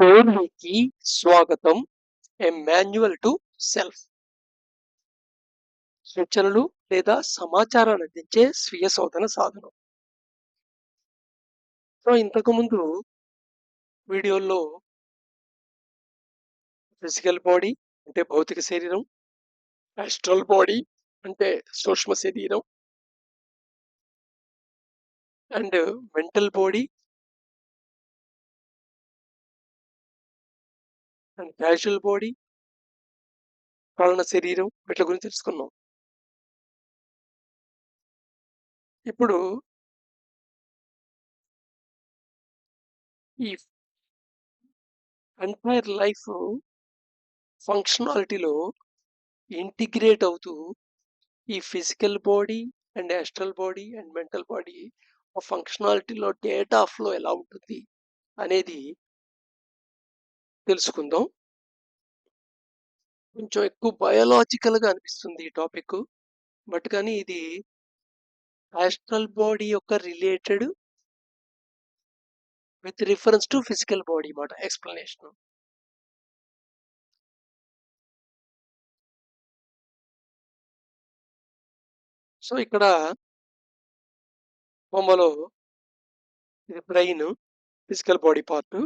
పూర్వీకి స్వాగతం. ఏ manual to self. సూచనలు లేదా సమాచారాన్ని అందించే స్వీయ శోధన సాధనం. సో ఇంతకుముందు వీడియోల్లో ఫిజికల్ బాడీ అంటే భౌతిక శరీరం, ఆస్ట్రల్ బాడీ అంటే సూక్ష్మ శరీరం, and mental body and casual body, కారణ శరీరం వీటి గురించి తెలుసుకున్నాం. ఇప్పుడు ఈ ఎంటైర్ లైఫ్ ఫంక్షనాలిటీలో ఇంటిగ్రేట్ అవుతూ ఈ physical body and astral body and mental body ఫంక్షనాలిటీలో డేటా ఫ్లో ఎలా ఉంటుంది అనేది తెలుసుకుందాం. కొంచెం ఎక్కువ బయోలాజికల్గా అనిపిస్తుంది ఈ టాపిక్, బట్ కానీ ఇది ఆస్ట్రల్ బాడీ యొక్క related with reference to physical body మాట ఎక్స్ప్లెనేషన్. సో ఇక్కడ బొమ్మలో ఇది బ్రెయిన్, ఫిజికల్ బాడీ పార్ట్.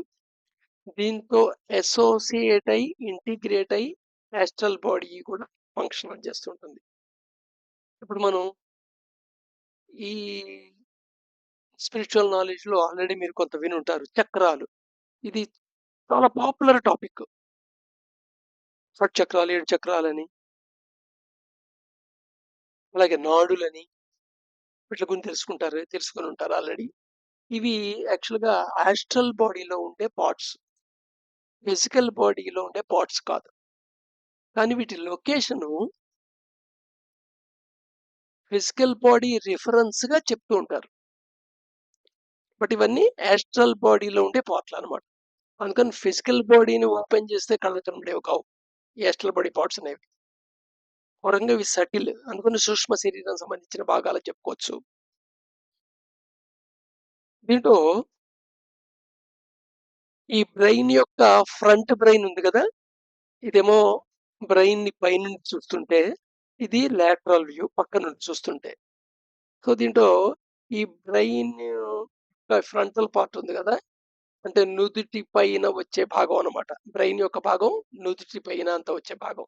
దీంతో అసోసియేట్ అయి ఇంటిగ్రేట్ అయి ఆస్ట్రల్ బాడీ కూడా ఫంక్షన్ చేస్తుంటుంది. ఇప్పుడు మనం ఈ స్పిరిచువల్ నాలెడ్జ్ లో ఆల్రెడీ మీరు కొంత విని ఉంటారు, చక్రాలు. ఇది చాలా పాపులర్ టాపిక్. షట్ చక్రాలు, 7 చక్రాలని, అలాగే నాడులని, వీటి గురించి తెలుసుకుని ఉంటారు ఆల్రెడీ. ఇవి యాక్చువల్గా ఆస్ట్రల్ బాడీలో ఉండే పార్ట్స్, ఫిజికల్ బాడీలో ఉండే పార్ట్స్ కాదు. కానీ వీటి లొకేషను ఫిజికల్ బాడీ రిఫరెన్స్ గా చెప్తూ ఉంటారు. బట్ ఇవన్నీ ఆస్ట్రల్ బాడీలో ఉండే పార్ట్లు అనమాట. అందుకని ఫిజికల్ బాడీని ఓపెన్ చేస్తే కళ్ళ కనబడేవి కావు ఈ ఆస్ట్రల్ బాడీ పార్ట్స్ అనేవి. పరంగా ఇవి సటిల్, అందుకని సూక్ష్మ శరీరానికి సంబంధించిన భాగాలు చెప్పుకోవచ్చు. దీంట్లో ఈ బ్రెయిన్ యొక్క ఫ్రంట్ బ్రెయిన్ ఉంది కదా, ఇదేమో బ్రెయిన్ ని పైనుంచి చూస్తుంటే, ఇది లాటరల్ వ్యూ పక్క నుండి చూస్తుంటే. సో దీంట్లో ఈ బ్రెయిన్ ఫ్రంటల్ పార్ట్ ఉంది కదా, అంటే నుదుటి పైన వచ్చే భాగం అన్నమాట. బ్రెయిన్ యొక్క భాగం నుదుటి పైన అంతా వచ్చే భాగం,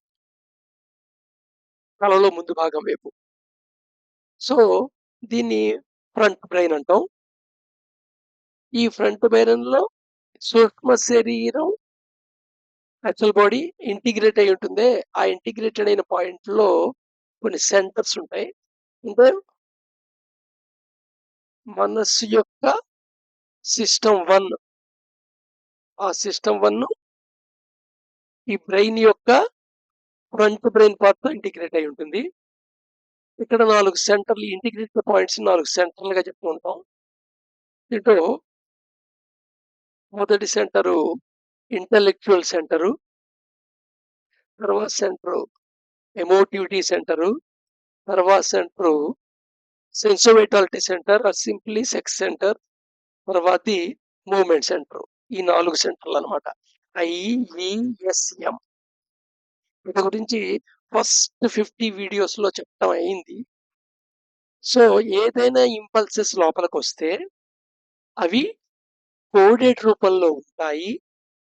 తలలో ముందు భాగం వైపు. సో దీన్ని ఫ్రంట్ బ్రెయిన్ అంటాం. ఈ ఫ్రంట్ బ్రెయిన్ లో సూక్ష్మ శరీరం, యాక్చువల్ బాడీ ఇంటిగ్రేట్ అయి ఉంటుంది. ఆ ఇంటిగ్రేటెడ్ అయిన పాయింట్ లో కొన్ని సెంటర్స్ ఉంటాయి. అంటే మనస్సు యొక్క సిస్టమ్ 1, ఆ సిస్టమ్ 1 ఈ బ్రెయిన్ యొక్క ఫ్రంట్ బ్రెయిన్ పార్ట్ తో ఇంటిగ్రేట్ అయి ఉంటుంది. ఇక్కడ 4 సెంటర్లు, ఇంటిగ్రేటెడ్ పాయింట్స్ 4 సెంటర్లుగా చెప్తూ ఉంటాం. దీంట్లో మొదటి సెంటరు ఇంటలెక్చువల్ సెంటరు, తర్వాత సెంటరు ఎమోటివిటీ సెంటరు, తర్వాత center sensovitality center, simply sex center, తర్వాతి మూవ్మెంట్ సెంటర్. ఈ 4 సెంటర్లు అనమాట. IESM వీటి గురించి ఫస్ట్ 50 వీడియోస్ లో చెప్పడం అయింది. సో ఏదైనా ఇంపల్సెస్ లోపలికి వస్తే అవి కోడెడ్ రూపంలో ఉంటాయి.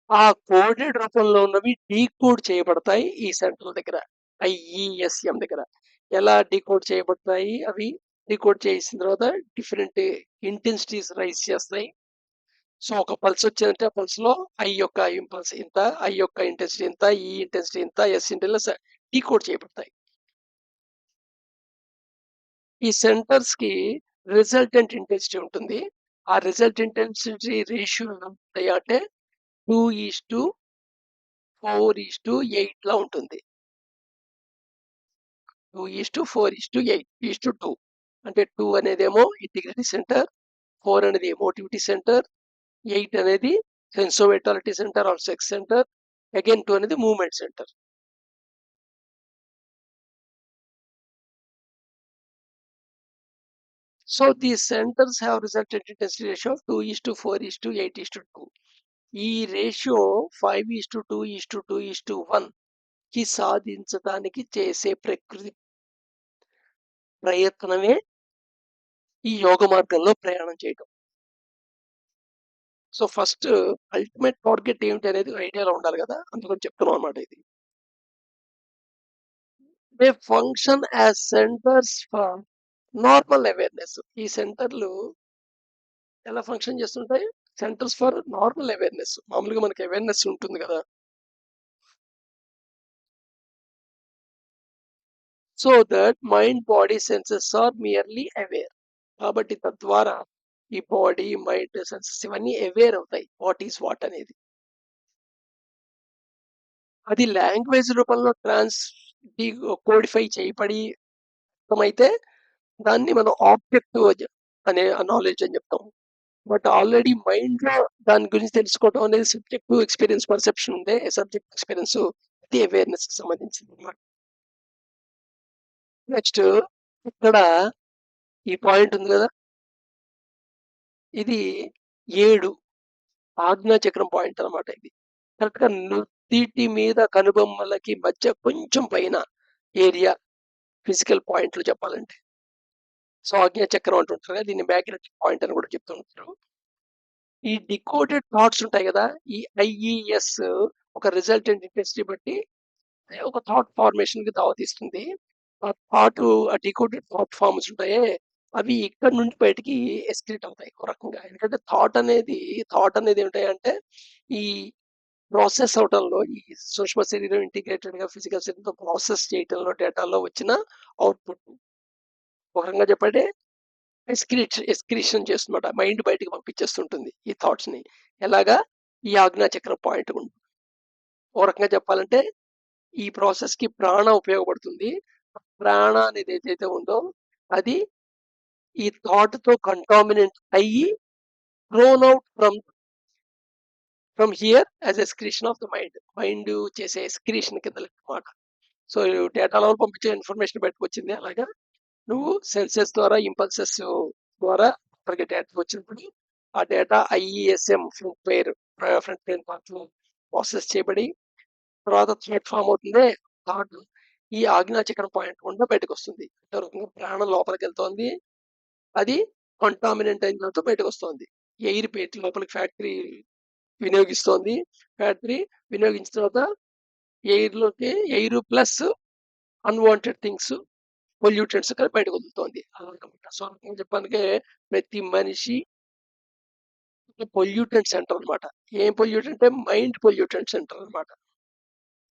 ఆ కోడెడ్ రూపంలో ఉన్నవి డీకోడ్ చేయబడతాయి ఈ సెంటర్ దగ్గర, IESM దగ్గర. ఎలా డీకోడ్ చేయబడతాయి? అవి డీకోడ్ చేసిన తర్వాత డిఫరెంట్ ఇంటెన్సిటీస్ రైజ్ చేస్తాయి. సో ఒక పల్స్ వచ్చిందంటే ఆ పల్స్ లో ఐ యొక్క ఇంపల్స్ ఇంత, ఐ యొక్క ఇంటెన్సిటీ ఇంత, ఈ ఇంటెన్సిటీ ఇంత, ఎస్ ఇంటెన్సిటీ డీకోడ్ చేయబడతాయి. ఈ సెంటర్స్ కి రిజల్టెంట్ ఇంటెన్సిటీ ఉంటుంది. ఆ రిజల్ట్ ఇంటెన్సిటీ రేషియో అంటే 2:4:8 లా ఉంటుంది. 2:4:8:2. అంటే 2 అనేదేమో ఇంటిగ్రిటీ సెంటర్, 4 అనేది ఎమోటివిటీ సెంటర్, 8 అనేది sensovitality center or sex center, again 2 అనేది movement center. So these centers have resultant intensity ratio of 2:4:8:2. ఈ రేషియో 5:2:2:1కి సాధించడానికి చేసే ప్రయత్నమే ఈ యోగ మార్గంలో ప్రయాణం చేయటం. సో, ఫస్ట్ అల్టిమేట్ టార్గెట్ ఏమిటి అనేది ఐడియాలో ఉండాలి గదా! అందుకని చెప్తున్నాం అన్నమాట ఇది. They function as centers for normal awareness. ఈ సెంటర్‌లు ఎలా ఫంక్షన్ చేస్తుంటాయి? Centers for normal awareness. మామూలుగా మనకి అవేర్‌నెస్ ఉంటుంది గదా! So that mind, body, senses are merely aware. కాబట్టి తద్వారా ఈ బాడీ, మైండ్, సెన్సెస్ ఇవన్నీ అవేర్ అవుతాయి. వాట్ ఈస్ వాట్ అనేది. అది లాంగ్వేజ్ రూపంలో కోడిఫై చేయబడి అర్థమైతే దాన్ని మనం ఆబ్జెక్టివ్ అనే నాలెడ్జ్ అని చెప్తాం. బట్ ఆల్రెడీ మైండ్‌లో దాని గురించి తెలుసుకోవడం అనేది సబ్జెక్టివ్ ఎక్స్‌పీరియన్స్ పర్సెప్షన్ ఉందే సబ్జెక్ట్ ఎక్స్‌పీరియన్స్ ఇది అవేర్‌నెస్‌కి సంబంధించిందన్నమాట. నెక్స్ట్ ఇక్కడ ఈ పాయింట్ ఉంది గదా! ఇది 7 ఆజ్ఞా చక్రం పాయింట్ అన్నమాట ఇది. కరెక్ట్‌గా నుదిటి మీద కనుబొమ్మలకి మధ్య కొంచెం పైన ఏరియా ఫిజికల్ పాయింట్లు చెప్పాలంటే. సో, ఆజ్ఞా చక్రం అంటుంటారు కదా! దీన్ని మ్యాగ్నెటిక్ పాయింట్ అని కూడా చెప్తూ ఉంటారు. ఈ డికోడెడ్ థాట్స్ ఉంటాయి గదా! ఈ ఐఈఎస్ ఒక రిజల్టెంట్ ఇంటెన్సిటీ బట్టి ఒక థాట్ ఫార్మేషన్‌కి దారితీస్తుంది. ఆ డీకోడెడ్ థాట్ ఫార్మ్స్ ఉంటాయే, అవి ఇక్కడి నుండి బయటికి ఎస్కేలేట్ అవుతాయి ఒక రకంగా. ఎందుకంటే థాట్ అనేది ఏంటంటే, ఈ ప్రాసెస్ అవటంలో ఈ సూక్ష్మ శరీరం ఇంటిగ్రేటెడ్‌గా ఫిజికల్ శరీరంతో ప్రాసెస్ చేయటంలో డేటాలో వచ్చిన అవుట్‌పుట్. ఒక రకంగా చెప్పంటే ఎస్క్రీషన్ చేస్తుందన్నమాట. మైండ్ బయటికి పంపించేస్తుంటుంది ఈ థాట్స్‌ని. ఎలాగా? ఈ ఆజ్ఞా చక్రం పాయింట్ గుండా. ఓ రకంగా చెప్పాలంటే ఈ ప్రాసెస్‌కి ప్రాణ ఉపయోగపడుతుంది. ప్రాణ అనేది ఏదైతే ఉందో అది ఈ థాట్‌తో కంటామినేట్ అయ్యి thrown out from here as excretion of the mind. Mind చేసే ఎక్స్‌క్రీషన్ కింద లెక్కమాట. సో, డేటాలో పంపించే ఇన్ఫర్మేషన్ బయటకొచ్చింది. అలాగా నువ్వు సెన్సెస్ ద్వారా, ఇంపల్సెస్ ద్వారా అక్కడికి డేటా వచ్చినప్పుడు ఆ డేటా ఐఈఎస్ఎం ఫ్రంట్ పెయిర్ పార్ట్‌లో ప్రాసెస్ చేయబడి తర్వాత థాట్ ఫార్మ్ అవుతుంది. థాట్ ఈ ఆజ్ఞాచక్రం పాయింట్ గుండా బయటకొస్తుంది. అంటే ఒక రకంగా ప్రాణం లోపలికెళ్తోంది. అది కంటామినెంట్ అయిన తర్వాత బయటకొస్తోంది. ఎయిర్ పెట్టి లోపలికి ఫ్యాక్టరీ వినియోగిస్తోంది. ఫ్యాక్టరీ వినియోగించిన తర్వాత ఎయిర్‌లోకి air plus unwanted things, pollutants కలిపి బయటకు వదులుతోంది. అలాగనమాట. సో, నేను చెప్పానుకే ప్రతి మనిషి పొల్యూటెంట్ సెంటర్ అన్నమాట. ఏం పొల్యూటెంట్ అంటే మైండ్ పొల్యూటెంట్ సెంటర్ అన్నమాట.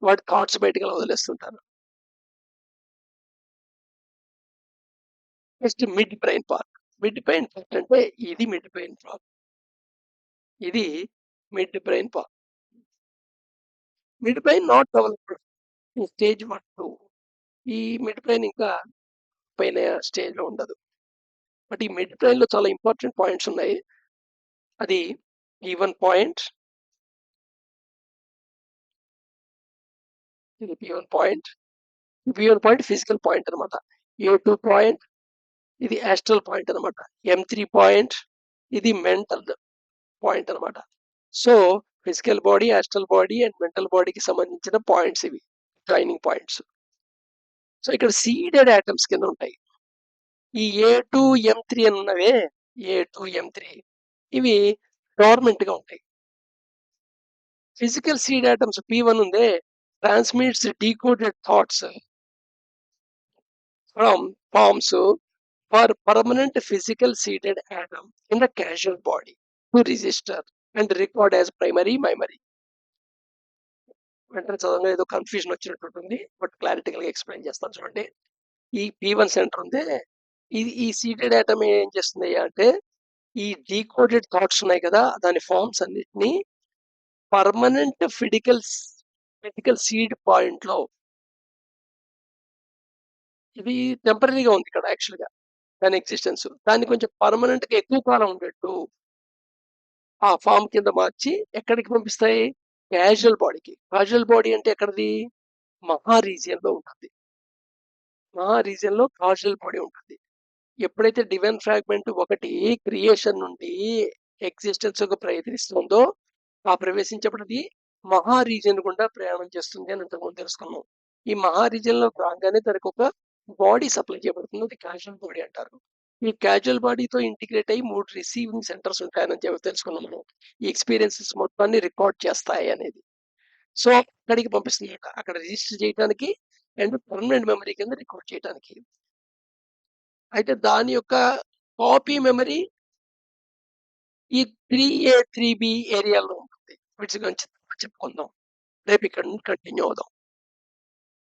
వాడి థాట్స్ బయటికి అలా వదిలేస్తుంటారు. Next mid brain part. Mid brain part అంటే ఇది మిడ్ బ్రెయిన్ పార్ట్. ఇది mid brain part. Mid brain not developed in stage 1, 2. ఈ మిడ్ బ్రెయిన్ ఇంకా పైన స్టేజ్‌లో ఉండదు. బట్ ఈ మిడ్ బ్రెయిన్‌లో చాలా ఇంపార్టెంట్ పాయింట్స్ ఉన్నాయి. అది P1 పాయింట్. ఇది P1 point. P1 point physical point అన్నమాట. A2 పాయింట్ ఇది యాస్ట్రల్ పాయింట్ అన్నమాట. M3 పాయింట్ ఇది మెంటల్ పాయింట్ అన్నమాట. So, physical body, astral body and mental బాడీకి సంబంధించిన పాయింట్స్ ఇవి. Joining points. సో, ఇక్కడ సీడెడ్ ఆటమ్స్ కింద ఉంటాయి. ఈ A2, M3 అని ఉన్నవే A2, M3 ఇవి డోర్మెంట్‌గా ఉంటాయి. ఫిజికల్ సీడ్ ఆటమ్స్ P1 ఉందే transmits decoded thoughts from forms for permanent physical seeded atom in the causal body to register and record as primary memory. వెంటనే చదవంగానే ఏదో కన్ఫ్యూజన్ వచ్చినట్టు ఉంటుంది. బట్ క్లారిటికల్‌గా ఎక్స్‌ప్లెయిన్ చేస్తాను చూడండి. ఈ P1 సెంటర్ ఉందే ఈ సీడెడ్ ఆటమ్ ఏం చేస్తుంది అంటే ఈ డీకోడెడ్ థాట్స్ ఉన్నాయి కదా! దాని ఫార్మ్స్ అన్నిటిని పర్మనెంట్ ఫిజికల్ సీడ్ పాయింట్‌లో ఇది టెంపరరీగా ఉంది ఇక్కడ యాక్చువల్‌గా దాని ఎగ్జిస్టెన్స్. దాన్ని కొంచెం పర్మనెంట్‌గా ఎక్కువ కాలం ఉండేట్టు ఆ ఫార్మ్ కింద మార్చి ఎక్కడికి పంపిస్తాయి? క్యాజువల్ బాడీకి. క్యాజువల్ బాడీ అంటే ఎక్కడిది? మహా రీజియన్‌లో ఉంటుంది. మహా రీజియన్‌లో క్యాజువల్ బాడీ ఉంటుంది. ఎప్పుడైతే డివైన్ ఫ్రాగ్మెంట్ ఒకటి క్రియేషన్ నుండి ఎగ్జిస్టెన్స్‌కి ప్రయత్నిస్తుందో ఆ ప్రవేశించేప్పుడు అది మహా రీజియన్ గుండా ప్రయాణం చేస్తుంది అని ఇంతకుముందు తెలుసుకున్నాం. ఈ మహా రీజియన్‌లోకి రాగానే దానికొక బాడీ సప్లై చేయబడుతుంది. అది క్యాజువల్ బాడీ అంటారు. ఈ క్యాజువల్ బాడీతో ఇంటిగ్రేట్ అయ్యి 3 రిసీవింగ్ సెంటర్స్ ఉంటాయని తెలుసుకున్నాం మనం. ఈ ఎక్స్‌పీరియన్సెస్ మొత్తాన్ని రికార్డ్ చేస్తాయి అనేది. సో, అక్కడికి పంపిస్తుందన్నమాట. అక్కడ రిజిస్టర్ చేయటానికి అండ్ పర్మనెంట్ మెమరీ కింద రికార్డ్ చేయటానికి. అయితే దాని యొక్క కాపీ మెమరీ ఈ 3A, 3B ఏరియాలో ఉంటుంది. వీటి గురించి చెప్పుకుందాం. రేపు ఇక్కడ నుండి కంటిన్యూ అవుదాం.